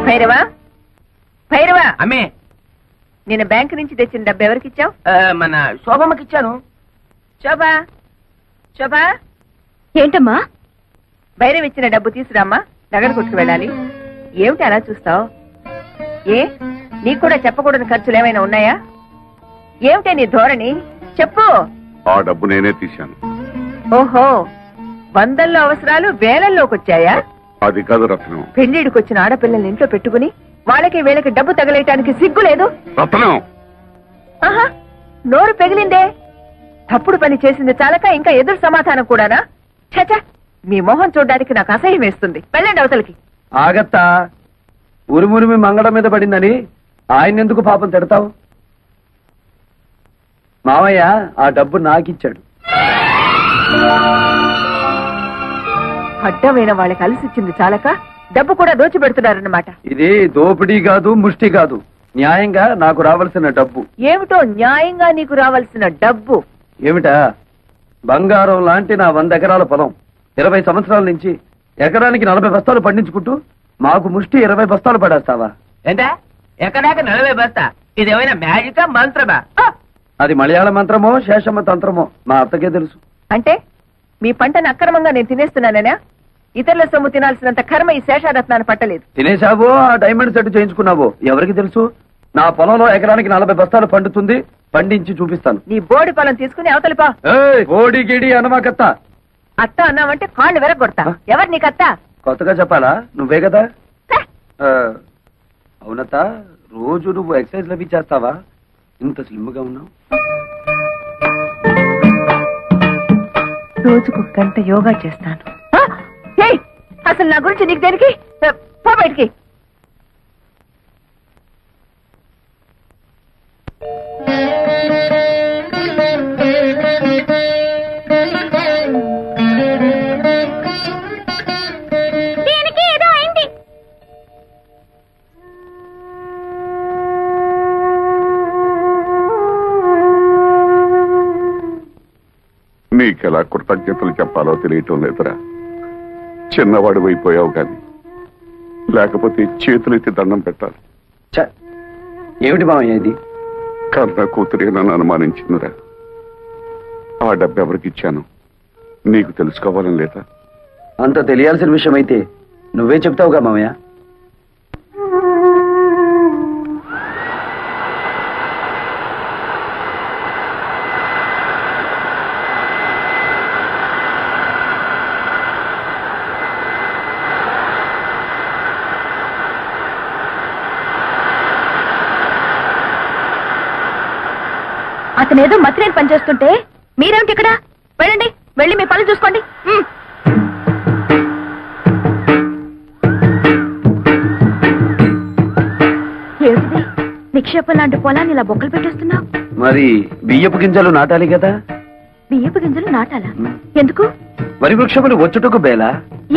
భైరవా భైరవా అమ్మే నేను బ్యాంకు నుంచి తెచ్చిన డబ్బు ఎవరికి ఇచ్చావు? మన శోభమ్మకి ఇచ్చాను. శోభా శోభా ఏంటమ్మా? భైరవ్ ఇచ్చిన డబ్బు తీసురామ్మా, నగర కొట్టుకు వెళ్ళాలి. ఏమిటి అలా చూస్తావు? ఏ నీకు కూడా చెప్పకూడని ఖర్చులు ఏమైనా ఉన్నాయా? ఏమిటే నీ ధోరణి? చెప్పు. ఆ డబ్బు నేనే తీశాను. ఓహో, వందల్లో అవసరాలు వేలల్లోకి వచ్చాయా? అది కాదు రత్నం. పెళ్లిడికి వచ్చిన ఆడపిల్లల్ని ఇంట్లో పెట్టుకుని వాళ్ళకి వీళ్ళకి డబ్బు తగలేయటానికి సిగ్గు లేదు? రత్నం ఆహా, నోరు పెగిలిందే. తప్పుడు పని చేసింది చాలక ఇంకా ఎదురు సమాధానం కూడానా? చచ, మీ మొహం చూడడానికి నాకు అసహ్యం వేస్తుంది. వెళ్ళండి అవతలకి. ఆగత్తా, ఉరుమురిమి మంగళం మీద పడిందని ఆయన ఎందుకు పాపం తిడతావు? మావయ్య ఆ డబ్బు నాకిచ్చాడు. అడ్డమైన వాళ్ళకి అలసిచ్చింది చాలక డబ్బు కూడా దోచిపెడుతున్నారన్నమాట. ఇది దోపిడీ కాదు, ముష్టి కాదు, న్యాయంగా నాకు రావాల్సిన డబ్బు. ఏమిటో న్యాయంగా నీకు రావాల్సిన డబ్బు? ఏమిటా? బంగారం లాంటి నా 100 ఎకరాల పొలం 20 సంవత్సరాల నుంచి ఎకరానికి 40 బస్తాలు పండించుకుంటూ మాకు ముష్టి 20 బస్తాలు పడేస్తావా? ఏంటా ఎక్కడాక 40 బస్తా? ఇదేమైనా మ్యాజికా మంత్రమా? అది మలయాళ మంత్రమో శేషమ్మ తంత్రమో మా అత్తకే తెలుసు. అంటే మీ పంటను అక్రమంగా నేను తినేస్తున్నానేనా? ఇతరుల సొమ్ము తినాల్సినంత కర్మ ఈ శేషారత్నాన్ని పట్టలేదు. తినేశావో ఆ డైమండ్ సెట్ చేయించుకున్నావో ఎవరికి తెలుసు? నా పొలంలో ఎకరానికి 40 బస్తాలు పండుతుంది, పండించి చూపిస్తాను. నీ బోడి పొలం తీసుకుని అవతలిపా. ఓడి గిడి అనమాకత్త. అత్త అన్నావంటే కాళ్ళు వెరగొడతా. ఎవరు నీకత్త? కొత్తగా చెప్పాలా? నువ్వే కదా. అవునత్త, రోజు నువ్వు ఎక్సర్సైజ్ అవి చేస్తావా? ఇంత స్లిమ్ గా ఉన్నావు. రోజుకు 1 గంట యోగా చేస్తాను. అసలు నా గురించి నీకు దేనికి? పో బయటికి. నీకెలా కృతజ్ఞతలు చెప్పాలో తెలియటం లేదురా. చిన్నవాడు అయిపోయావు కానీ లేకపోతే చేతులెత్తి దండం పెట్టాలి. ఏమిటి మామయ్య ఇది? కన్న కూతురే నన్ను అనుమానించిందిరా. ఆ డబ్బు ఎవరికి ఇచ్చాను నీకు తెలుసుకోవాలని లేదా? అంత తెలియాల్సిన విషయం అయితే నువ్వే చెప్తావుగా మామయ్య. అతనేదో మతిరేని పనిచేస్తుంటే మీరేమిటి ఇక్కడ? వెళ్ళండి, వెళ్ళి మీ పనులు చూసుకోండి. ఏమిటి నిక్షేపం లాంటి పొలాన్ని ఇలా బొక్కలు పెట్టేస్తున్నావు? మరి బియ్యపు గింజలు నాటాలి కదా. బియ్యపు గింజలు నాటాలా? ఎందుకు? వరి వృక్షములు వచ్చుటకు బేలా.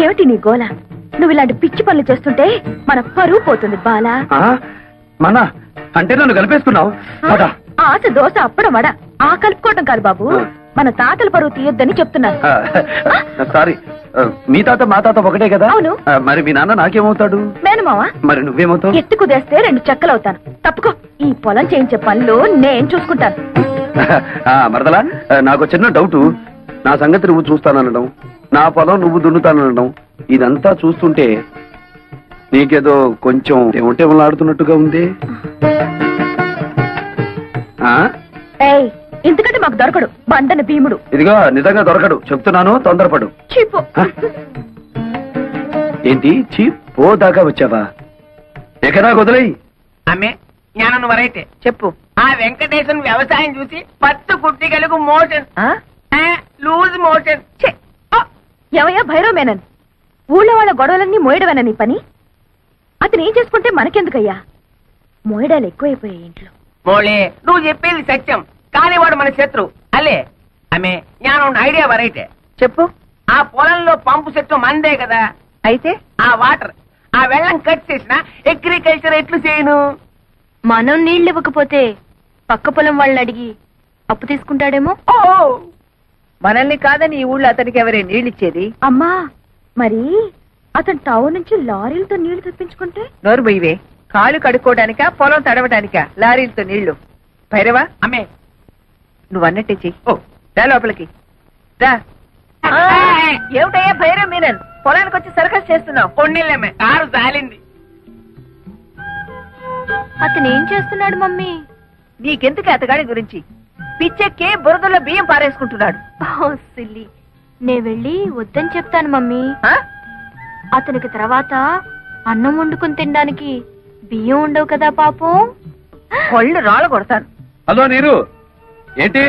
ఏమిటి నీ గోల? నువ్వు ఇలాంటి పిచ్చి పనులు చేస్తుంటే మన పరువు పోతుంది బాలా. మన అంటే నన్ను కలిపేసుకున్నావు. ఆశ దోశ అప్పడం వడ ఆ కలుపుకోవటం కాదు బాబు, మన తాతల పరువు తీయొద్దని చెప్తున్నాను. సారీ, మీ తాత మా తాత ఒకటే కదా. అవును. మరి మీ నాన్న నాకేమవుతాడు? మేనమావా. మరి నువ్వేమవుతావు? ఎత్తు కుదేస్తే 2 చెక్కలవుతాను. తప్పుకో, ఈ పొలం చేయించే పనులు నేను చూసుకుంటాను. మరదలా, నాకు చిన్న డౌటు. నా సంగతి నువ్వు చూస్తాననడం, నా పొలం నువ్వు దున్నుతాననడం, ఇదంతా చూస్తుంటే నీకేదో కొంచెం ఏమంటేమలాడుతున్నట్టుగా ఉంది. ఇంతకంటే మాకు దొరకడు బండన భీముడు. ఇదిగో నిజంగా దొరకడు చెప్తున్నాను, తొందరపడు. చీపు. ఏంటి చీపో దాకా వచ్చావా? ఎక్కడా వదిలేయి. అమ్మే జ్ఞానం వరైతే చెప్పు. ఆ వెంకటేశన్ వ్యవసాయం చూసి పత్తు కుట్టిగలకు మోషన్ లూజ్ మోషన్. ఎవయ్యా భైరవ్ మేనన్? ఊళ్ళో వాళ్ళ గొడవలన్నీ మోయడమేనా నీ పని? అతను ఏం చేసుకుంటే మనకెందుకయ్యా? మోయడాలు ఎక్కువైపోయాయి ఇంట్లో. మోళే, నువ్వు చెప్పేది సత్యం, కానీ వాడు మన శత్రు అల్లే. అమ్మే జ్ఞానం ఐడియా వరైతే చెప్పు. ఆ పొలంలో పంపు చెట్టు మందే కదా. అయితే ఆ వాటర్ ఆ వెళ్ళం కట్ చేసిన అగ్రికల్చర్ ఎట్లు చేయను? మనం నీళ్ళు ఇవ్వకపోతే పక్క పొలం వాళ్ళని అడిగి అప్పు తీసుకుంటాడేమో. మనల్ని కాదని ఈ ఊళ్ళో అతనికి ఎవరే నీళ్ళిచ్చేది? అమ్మా, మరి అతను టౌన్ నుంచి లారీలతో నీళ్లు తెప్పించుకుంటే నోరు బొయ్యవే. కాలు కడుక్కోవడానికా పొలం తడవడానికా లారీలతో నీళ్లు? భైరవా, అమ్మే నువ్వు అన్నట్టే చెయ్యి. ఓ రా లోపలికి రా. ఆ, ఏమిటయ్యా భైరవ్ మీనన్, పొలానికి వచ్చి సర్కస్ చేస్తున్నావు? కొన్నిళ్ళమ్మే కారు జాలింది. అతను ఏం చేస్తున్నాడు మమ్మీ? నీకెందుకు అతగాడి గురించి? పిచ్చెక్కి బురదలో బియ్యం పారేసుకుంటున్నాడు. సిల్లి, నే వెళ్ళి వద్దని చెప్తాను మమ్మీ. ఆ? అతనికి తర్వాత అన్నం వండుకుని తినడానికి బియ్యం ఉండవు కదా పాపం. కొళ్ళు రాళ్ళు కొడతాను. హలో నీరు, ఏంటి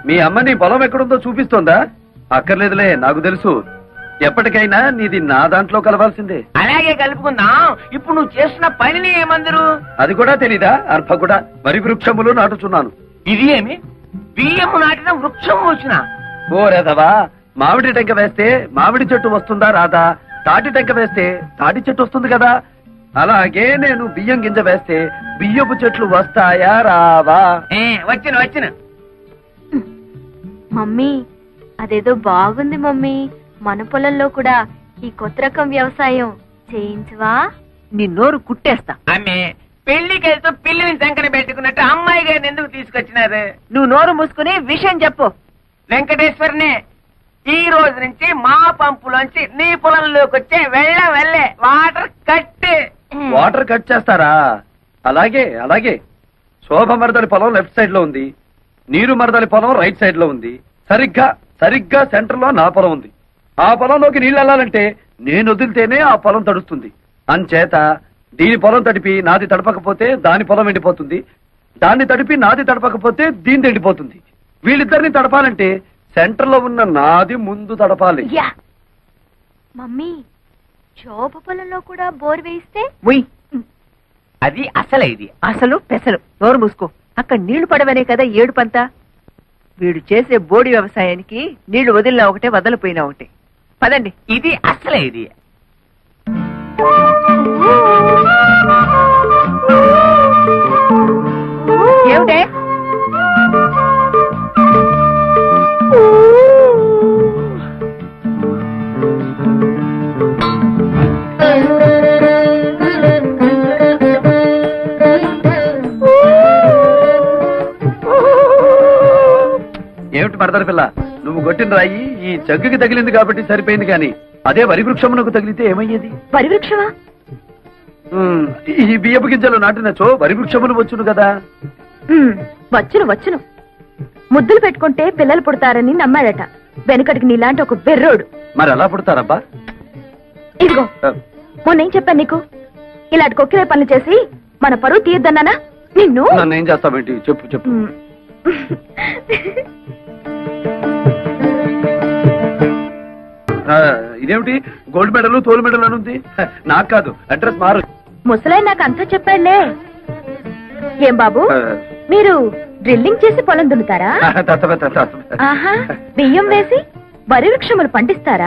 మీ అమ్మ నీ పొలం ఎక్కడుందో చూపిస్తోందా? అక్కర్లేదులే, నాకు తెలుసు. ఎప్పటికైనా నీది నా దాంట్లో కలవాల్సిందే. అలాగే కలుపుకుందాం. ఇప్పుడు నువ్వు చేస్తున్న పనిని ఏమందరు? అది కూడా తెలీదా? అర్భ కూడా వరి వృక్షములు నాటుచున్నాను. ఇది ఏమి బియ్యము నాటిన వృక్షం వచ్చిన? ఓ రేదవా, మామిడి టెంక వేస్తే మామిడి చెట్టు వస్తుందా రాదా? తాటి టెంక వేస్తే తాటి చెట్టు వస్తుంది కదా. అలాగే నేను బియ్యం గింజ వేస్తే బియ్యపు చెట్లు వస్తాయా రావా? వచ్చిన వచ్చిన. మమ్మీ, అదేదో బాగుంది మమ్మీ. మన పొలంలో కూడా ఈ కొత్త రకం వ్యవసాయం చేయించవా? నీ నోరు కుట్టేస్తా. అమ్మే, పెళ్లికి వెళ్తూ పిల్లిని సంకన పెట్టుకున్నట్టు అమ్మాయి గారిని ఎందుకు తీసుకొచ్చినారు? నువ్వు నోరు మూసుకుని విషయం చెప్పు. వెంకటేశ్వరనే, ఈ రోజు నుంచి మా పంపులోంచి నీ పొలంలోకి వచ్చే వెళ్ళే వాటర్ కట్. వాటర్ కట్ చేస్తారా? అలాగే అలాగే. శోభ మరదలి పొలం లెఫ్ట్ సైడ్ లో ఉంది, నీరు మరదలి పొలం రైట్ సైడ్ లో ఉంది. సరిగ్గా సెంటర్ లో నా పొలం ఉంది. ఆ పొలంలోకి నీళ్ళు వెళ్ళాలంటే నేను వదిలితేనే ఆ పొలం తడుస్తుంది. అంచేత దీని పొలం తడిపి నాది తడపకపోతే దాని పొలం ఎండిపోతుంది, దాన్ని తడిపి నాది తడపకపోతే దీని ఎండిపోతుంది. వీళ్ళిద్దరిని తడపాలంటే సెంటర్ లో ఉన్న నాది ముందు తడపాలి. మమ్మీ, శోభ పొలంలో కూడా బోర్ వేయిస్తే? ఉయ్, అది అసలే ఇది. అసలు పెసలు. నోరు మూసుకో. అక్కడ నీళ్లు పడవనే కదా ఏడుపంతా. వీడు చేసే బోడి వ్యవసాయానికి నీళ్లు వదిలినా ఒకటే, వదలిపోయినా ఒకటే. పదండి. ఇది అసలే ఇది. ఏమిటే? ఏమిటి మరదలి పిల్ల, నువ్వు కొట్టిన రాయి ఈ జగ్గుకి తగిలింది కాబట్టి సరిపోయింది, కానీ అదే వరి వృక్షమునకు తగిలితే ఏమయ్యేది? వరి వృక్షమా? ఈ బియ్యపు గింజలు నాటినచో వరి వృక్షములు వచ్చును కదా. వచ్చును. ముద్దులు పెట్టుకుంటే పిల్లలు పుడతారని నమ్మాడట వెనుకటికి నీలాంటి ఒక బెర్రోడు. మరి ఎలా పుడతారబ్బా? ఇదిగో, మొన్నేం చెప్పాను నీకు? ఇలాంటి కొక్కిరే పనులు చేసి మన పరువు తీయద్దన్నానా నిన్ను? నన్ను ఏం చేస్తావేంటి? చెప్పు. ఇదేమిటి గోల్డ్ మెడల్ తోలు మెడల్ అని ఉంది? నాకు కాదు, అడ్రస్ మారు. ముసలాయి నాకు అంతా చెప్పాడులే. ఏం బాబు, మీరు డ్రిల్లింగ్ చేసి పొలం దున్నుతారా? ఆహా, బియ్యం వేసి వరి వృక్షములు పండిస్తారా?